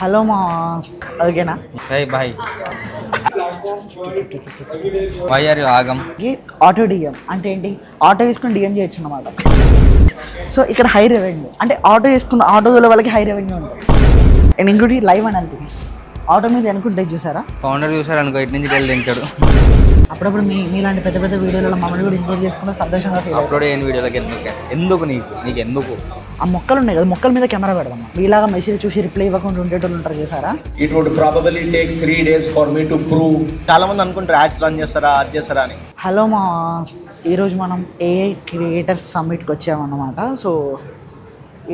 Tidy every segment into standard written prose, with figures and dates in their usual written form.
Hello మా ఓకేనా Hey, bye. Why are you agam? Auto DM అంటే ఏంటి? ఆటో వేసుకుని డిఎం చేయొచ్చు అన్నమాట. సో ఇక్కడ హై రెవెన్యూ అంటే ఆటో వేసుకున్న ఆటోల వాళ్ళకి హై రెవెన్యూ ఉంటుంది. అండ్ ఇంకోటి లైవ్ అనాలిటిక్స్ ఆటో మీద అనుకుంటే చూసారా? ఫౌండర్ చూసారు అనుకో, ఇటు నుంచి వెళ్ళి తింటాడు. అప్పుడప్పుడు మీలాంటి పెద్ద పెద్ద వీడియోలలో మమ్మల్ని కూడా ఇంక్లూడ్ చేసుకుంటే సంతోషంగా ఫీల్ అప్లోడ్ అయిన వీడియోలకి ఎందుకు నీకు ఎందుకు ఆ మొక్కలు ఉన్నాయి కదా, మొక్కల మీద కెమెరా పెడదాం. మీలాగా మెసేజ్ చూసి రిప్లై ఇవ్వకుండా ఉండేటోళ్ళు ఉంటారు చేశారా? It would probably take 3 days for me to prove. చాలా మంది అనుకుంటారు యాడ్స్ రన్ చేస్తారా అది చేస్తారా అని. హలో మా ఈరోజు మనం ఏఐ క్రియేటర్స్ సమ్మిట్కి వచ్చామన్నమాట. సో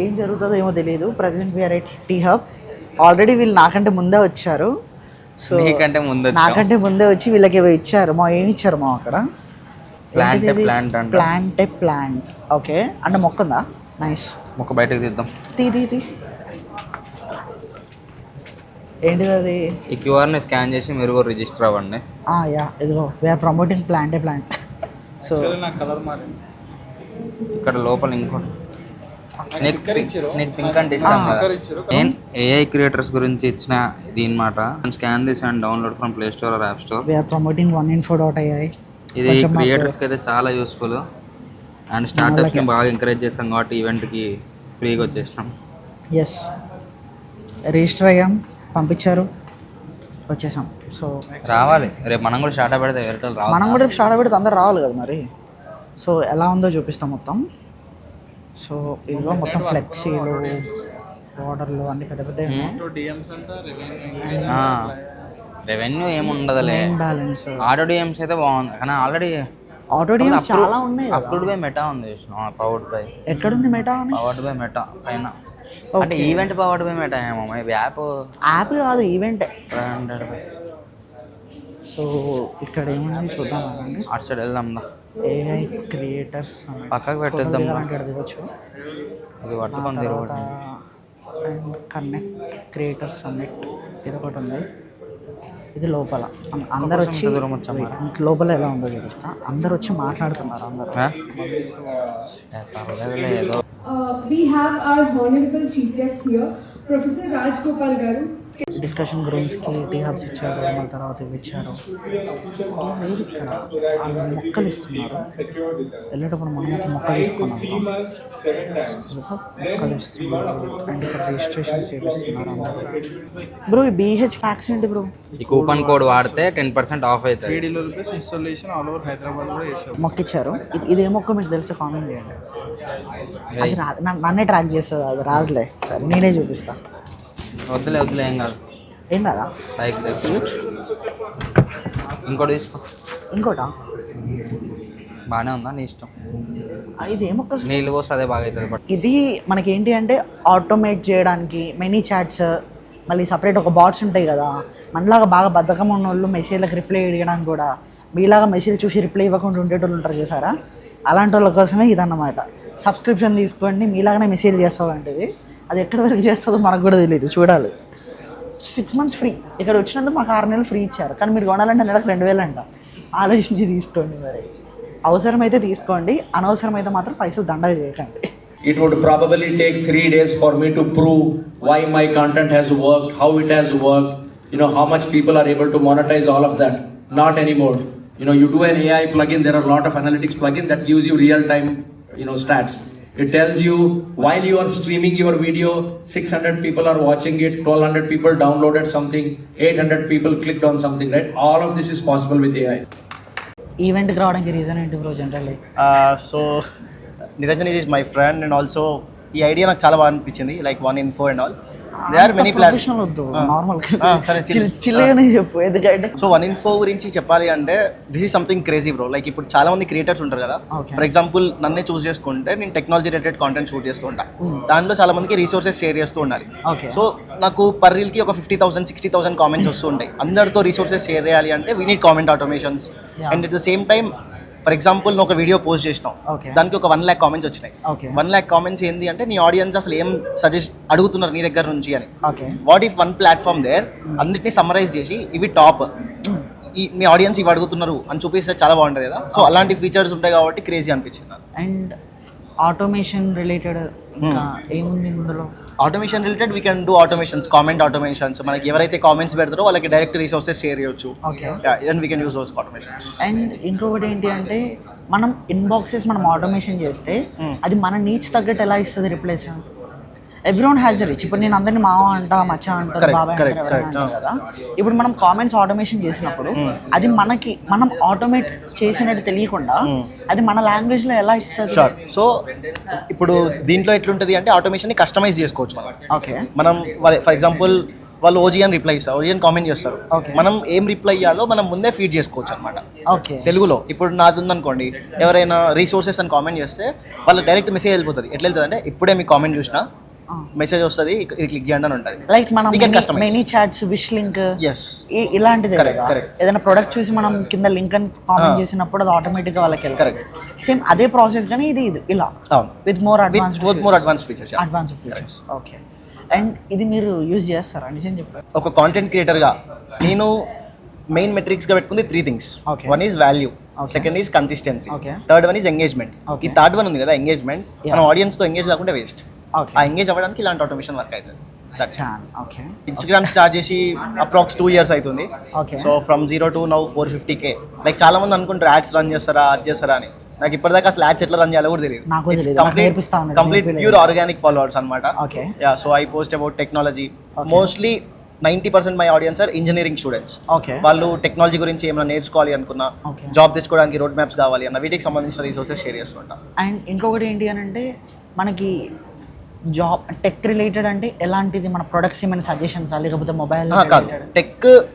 ఏం జరుగుతుందో ఏమో తెలియదు. Present we are at T. ఆల్రెడీ వీళ్ళు నాకంటే ముందే వచ్చారు. సో నాకంటే ముందే వచ్చి వీళ్ళకి ఏవో ఇచ్చారు. మా ఏమి ఇచ్చారు మా అక్కడ ప్లాంట్ ఓకే అంటే మొక్క ఉందా? నైస్. మొక్క బయటకు తీద్దాం. తీ ఏంటిది అది? ఈ క్యూఆర్ని స్కాన్ చేసి మీరు కూడా రిజిస్టర్ అవ్వండి. యా ఇదిగో వీఆర్ ప్రమోటింగ్ ప్లాంట్. సో ఇక్కడ లోపల ఇంకోటి నీకు పింక్ అంటే ఇష్టం కదా. నేను ఏఐ క్రియేటర్స్ గురించి ఇచ్చిన దీని మాట. Scan this and download from Play Store or App Store. We ప్రమోటింగ్ 1info.ai. ఇది క్రియేటర్స్కి అయితే చాలా యూస్ఫుల్ అండ్ స్టార్టర్స్ని బాగా ఎంకరేజ్ చేస్తాం కాబట్టి ఈవెంట్కి ఫ్రీగా వచ్చేసినాం. ఎస్ రిజిస్టర్ అయ్యాం, పంపించారు, వచ్చేసాం. సో రావాలి రేపు మనం కూడా స్టార్ట్ పెడితే వేరే రావాలి. మనం కూడా స్టార్ట్ పెడితే అందరు రావాలి కదా మరి. సో ఎలా ఉందో చూపిస్తాం మొత్తం. సో ఇదిగో మొత్తం ఫ్లెక్సీలు బార్డర్లు అన్ని పెద్ద పెద్ద రెవెన్యూ ఏముండదులే. బ్యాలెన్స్ ఆటో డిఎమ్స్ అయితే బాగుంది కానీ ఆల్రెడీ ఆటో డిఎమ్స్ చాలా ఉన్నాయి. అప్లోడ్ బై మెటా ఉంది చూసిన. పవర్డ్ బై ఎక్కడుంది మెటా? పవర్డ్ బై మెటా పైన అంటే ఈవెంట్ పవర్డ్ బై మెటా ఏమో యాప్ కాదు ఈవెంట్. 500 బై. సో ఇక్కడ ఏముంది చూద్దాం. అటు సైడ్ వెళ్దాం. ఏఐ క్రియేటర్స్ పక్కకు పెట్టేద్దాం. దిగొచ్చు. ఇది పట్టుకొని తిరగదు. అండ్ కనెక్ట్ క్రియేటర్స్ సమ్మిట్ ఇది ఒకటి ఉంది. ఇది లోపల అందరు వచ్చి లోపల ఎలా ఉందో చూపిస్తా. అందరు వచ్చి మాట్లాడుతున్నారు. అందరూ we have our honorable chief guest here, Professor Raj Gopal garu. Discussion గ్రూమ్స్కి టీ హబ్స్ ఇచ్చారు, మళ్ళీ తర్వాత ఇవి ఇచ్చారు. లేదు ఇక్కడ వాళ్ళు మొక్కలు ఇస్తున్నారు. వెళ్ళేటప్పుడు మనం ఒక మొక్క తీసుకున్నాం. మొక్కలు ఇస్తున్నారు అండ్ ఇక్కడ రిజిస్ట్రేషన్ చేపిస్తున్నారు అందరూ. బ్రో ఈ BH ప్యాక్స్ ఏంటి బ్రో? ఈ కూపన్ కోడ్ వాడితే 10% ఆఫ్ అవుతుంది. ఇన్స్టాలేషన్ ఆల్ ఓవర్ హైదరాబాద్ కూడా చేస్తారు. మొక్క ఇచ్చారు. ఇదే మొక్క మీకు తెలిసి కామెంట్ చేయండి. అది నన్నే ట్రాక్ చేస్తుంది. అది రాదులే. సరే నేనే చూపిస్తా. వద్దులే ఏం కాదు. ఏం కాదా? లైక్ ఇంకోటి తీసుకో. ఇంకోటా? బాగానే ఉందా? నీ ఇష్టం. ఇది ఏ మొక్క? నీళ్ళు పోస్తే అదే బాగా అవుతుంది. బట్ ఇది మనకి ఏంటి అంటే ఆటోమేట్ చేయడానికి మెనీ చాట్స్, మళ్ళీ సపరేట్ ఒక బాట్స్ ఉంటాయి కదా. మనలాగా బాగా బద్ధకం ఉన్న వాళ్ళు మెసేజ్లకు రిప్లై ఇవ్వడానికి కూడా మీలాగా మెసేజ్ చూసి రిప్లై ఇవ్వకుండా ఉండేటోళ్ళు ఉంటారు చేశారా? అలాంటి వాళ్ళ కోసమే ఇదన్నమాట. సబ్స్క్రిప్షన్ తీసుకోండి, మీలాగానే మెసేజ్ చేస్తామంటది. అది ఎక్కడి వరకు చేస్తుందో మనకు కూడా తెలియదు, చూడాలి. 6 months ఫ్రీ. ఇక్కడ వచ్చినందుకు మాకు 6 నెలలు ఫ్రీ ఇచ్చారు. కానీ మీరు కొనాలంటే నెలకు 2000 అంట. ఆలోచించి తీసుకోండి. మరి అవసరమైతే తీసుకోండి, అనవసరమైతే మాత్రం పైసలు దండగా చేయకండి. It would probably take 3 days for me to prove why my content has worked, how it has worked, how much people are able to monetize all of that. Not anymore. You do an AI plugin, there are a lot of analytics plugin that gives you real time, stats. It tells you while you are streaming your video, 600 people are watching it, 1200 people downloaded something, 800 people clicked on something, right? All of this is possible with AI. ఈవెంట్కి రావడానికి reason ఏంటి bro generally? So Niranjan is my friend and also ఈ idea నాకు చాలా బాగా అనిపించింది. Like 1info and all. They are many platforms. వద్దు normal సరే చిల్లగానే చెప్పు. ఎందుకంటే సో 1info గురించి చెప్పాలి అంటే this is something crazy bro. Like ఇప్పుడు చాలా మంది క్రియేటర్స్ ఉంటారు కదా. ఫర్ ఎగ్జాంపుల్ నన్నే చూస్ చేసుకుంటే నేను టెక్నాలజీ రిలేటెడ్ కాంటెంట్ షూట్ చేస్తూ ఉంటా. దానిలో చాలా మందికి రీసోర్సెస్ షేర్ చేస్తూ ఉండాలి. సో నాకు పర్ రీల్కి ఒక 50,000 60,000 కామెంట్స్ వస్తూ ఉంటాయి. అందరితో రీసోర్సెస్ షేర్ చేయాలి అంటే we need comment automations. And at the same time for example నువ్వు ఒక వీడియో పోస్ట్ చేసినావు, దానికి ఒక 1 lakh కామెంట్స్ వచ్చినాయి. 1 lakh కామెంట్స్ ఏంటి అంటే నీ ఆడియన్స్ అసలు ఏం సజెస్ట్ అడుగుతున్నారు నీ దగ్గర నుంచి అని. What if one platform there అన్నిటిని సమ్మరైజ్ చేసి ఇవి టాప్ మీ ఆడియన్స్ ఇవి అడుగుతున్నారు అని చూపిస్తే చాలా బాగుంటుంది కదా. సో అలాంటి ఫీచర్స్ ఉంటాయి కాబట్టి క్రేజీ అనిపించింది. అండ్ ఆటోమేషన్ రిలేటెడ్ ఇంకా ఏముంది ఇందులో? Automation related we can do automations, comment automations. మనకి ఎవరైతే కామెంట్స్ పెడతారో వాళ్ళకి డైరెక్ట్ రిసోర్సెస్ షేర్ చేయొచ్చు. Okay. And we can use those automations. And ఇంకొకటి ఏంటి అంటే మనం ఇన్బాక్సెస్ మనం ఆటోమేషన్ చేస్తే అది మన నీడ్స్ తగ్గట్టు ఎలా ఇస్తుంది replace? Everyone has a reach. ఇప్పుడు నేను అందరినీ మావ అంటా, మచ్చ అంటారు, బాబాయ్ అంటారు కదా. ఇప్పుడు మనం కామెంట్స్ ఆటోమేషన్ చేసినప్పుడు అది మనకి మనం ఆటోమేట్ చేసినట్టు తెలియకుండా అది మన లాంగ్వేజ్లో ఎలా ఇస్తుంది? షూర్. సో ఇప్పుడు దీంట్లో ఎట్లుంటుంది అంటే ఆటోమేషన్ని కస్టమైజ్ చేసుకోవచ్చు మనం. ఓకే. మనం ఫర్ ఎగ్జాంపుల్ వాళ్ళు ఓజీ అని రిప్లై ఇస్తారు, ఓజీ అని కామెంట్ చేస్తారు. మనం ఏం రిప్లై ఇవ్వాలో మనం ముందే ఫీడ్ చేసుకోవచ్చు అనమాట. ఓకే. తెలుగులో ఇప్పుడు నాది ఉందనుకోండి, ఎవరైనా రీసోర్సెస్ అని కామెంట్ చేస్తే వాళ్ళకి డైరెక్ట్ మెసేజ్ వెళ్ళిపోతుంది. ఎట్లా వెళ్తుంది అంటే ఇప్పుడే మీ కామెంట్ చూసినా మెసేజ్ వస్తుంది, ఇది క్లిక్ చేయండి అని ఉంటుంది. లైక్ మనం మెనీ చాట్స్, విష్ లింక్, ఇలాంటిది ఏదైనా ప్రొడక్ట్ చూసి మనం కింద లింక్ అని కామెంట్ చేసినప్పుడు అది ఆటోమేటిక్ గా వాళ్ళకి వెళ్తుంది. సేమ్ అదే ప్రాసెస్ కానీ ఇది ఇలా with more advance features. Okay. And ఇది మీరు యూజ్ చేస్తారా? నిజం చెప్పారు. ఒక కాంటెంట్ క్రియేటర్గా నేను మెయిన్ మెట్రిక్స్గా పెట్టుకుంది 3 things. One is value, second is consistency, third one is engagement. ఈ థర్డ్ వన్ ఉంది కదా, ఎంగేజ్మెంట్. మన ఆడియన్స్తో ఎంగేజ్ కాకుండా వేస్ట్. ఆ ఎంగేజ్ అవ్వడానికి ఇలాంటి ఆటోమేషన్ వర్క్ అవుతుంది. ఇన్స్టాగ్రామ్ స్టార్ట్ చేసి అప్రాక్స్ 2 years అవుతుంది. So from 0 to now 450K. Like చాలా మంది అనుకుంటారు యాడ్స్ రన్ చేస్తారా, అది చేస్తారా అని. నాకు ఇప్పటిదాకా అసలు యాడ్స్ ఎట్లా రన్ చేయాలో కూడా తెలియదు. కంప్లీట్ ప్యూర్ ఆర్గానిక్ ఫాలోవర్స్ అనమాట. So I post about technology. Mostly 90% my audience are engineering students. వాళ్ళు టెక్నాలజీ గురించి ఏమైనా నేర్చుకోవాలి అనుకున్నా, జాబ్ తెచ్చుకోవడానికి రోడ్ మ్యాప్స్ కావాలి అన్న, వీటికి సంబంధించిన రిసోర్సెస్ షేర్ చేస్తుంటాం. అండ్ ఇంకొకటి ఏంటి అని అంటే మనకి జాబ్ టెక్ రిలేటెడ్ అంటే ఎలాంటిది? మన ప్రొడక్ట్స్ ఏమైనా సజెషన్స్ లేకపోతే మొబైల్? కాదు,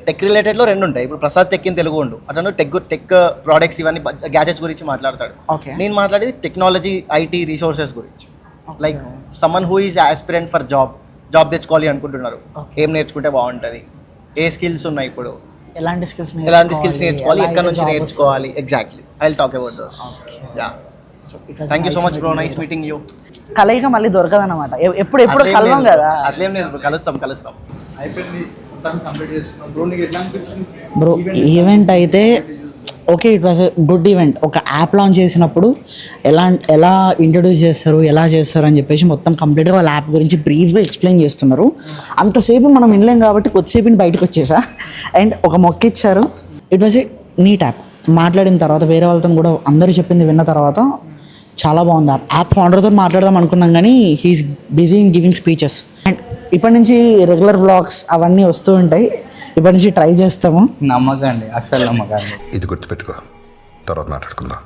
టెక్ రిలేటెడ్లో 2 ఉంటాయి. ఇప్పుడు ప్రసాద్ టెక్ ఇన్ తెలుగు ఉండు, అతను టెక్ ప్రోడక్ట్స్ ఇవన్నీ గ్యాజెట్స్ గురించి మాట్లాడతాడు. నేను మాట్లాడేది టెక్నాలజీ, ఐటీ రిసోర్సెస్ గురించి. Like someone who is aspirant for job తెచ్చుకోవాలి అనుకుంటున్నారు, ఏం నేర్చుకుంటే బాగుంటుంది, ఏ స్కిల్స్ ఉన్నాయి, ఇప్పుడు ఎలాంటి స్కిల్స్ నేర్చుకోవాలి, ఎక్కడ నుంచి నేర్చుకోవాలి. Exactly, I will talk about those. Yeah, thank you so much bro, nice meeting you. కలయిక మళ్ళీ దొరకదు అనమాట, ఎప్పుడు కలవం కదా. అట్లేం లేదు, కలుస్తాం. బ్రో ఈవెంట్ అయితే okay, it was a good event. ఒక యాప్ లాంచ్ చేసినప్పుడు ఎలా ఇంట్రడ్యూస్ చేస్తారు, ఎలా చేస్తారు అని చెప్పేసి మొత్తం కంప్లీట్గా వాళ్ళ యాప్ గురించి బ్రీఫ్గా ఎక్స్ప్లెయిన్ చేస్తున్నారు. అంతసేపు మనం వినలేం కాబట్టి కొద్దిసేపు బయటకు వచ్చేసా. అండ్ ఒక మొక్క ఇచ్చారు. It was a neat app. మాట్లాడిన తర్వాత వేరే వాళ్ళతో కూడా అందరూ చెప్పింది విన్న తర్వాత చాలా బాగుంది యాప్. ఫౌండర్తో మాట్లాడదాం అనుకున్నాం కానీ he's busy in giving speeches. And ఇప్పటి నుంచి రెగ్యులర్ వ్లాగ్స్ అవన్నీ వస్తూ ఉంటాయి. ఇప్పటి నుంచి ట్రై చేస్తాము. నమ్మకండి, అస్సలు నమ్మకండి. ఇది గుర్తుపెట్టుకో, తర్వాత మాట్లాడుకుందాం.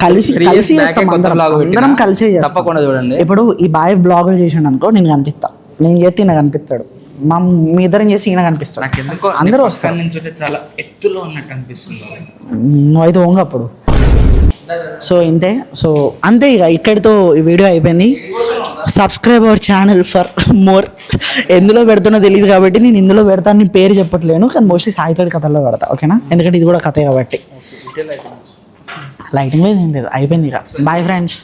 కలిసి చేస్తాం, అందరం కలిసే చేస్తాం. తప్పకుండా చూడండి. ఇప్పుడు ఈ బాయ్ బ్లాగులు చేసాడు అనుకో, నేను కనిపిస్తా, నేను చేస్తే ఈయన కనిపిస్తాడు, మీ ఇద్దరం చేసి ఈయన కనిపిస్తాడు, అందరూ వస్తారు. నుంచి చాలా ఎత్తులో ఉన్నట్టు అనిపిస్తుంది. నువ్వు అయితే ఓంగ అప్పుడు. సో ఇంతే. సో అంతే, ఇక ఇక్కడితో ఈ వీడియో అయిపోయింది. Subscribe our channel for more. ఎందులో పెడుతున్నా తెలియదు కాబట్టి నేను ఇందులో పెడతాను, నీ పేరు చెప్పట్లేను, కానీ మోస్ట్లీ సాయితోడి కథల్లో పెడతా. ఓకేనా? ఎందుకంటే ఇది కూడా కథే కాబట్టి. లైటింగ్ లేదు, ఏం లేదు, అయిపోయింది ఇక. Bye friends.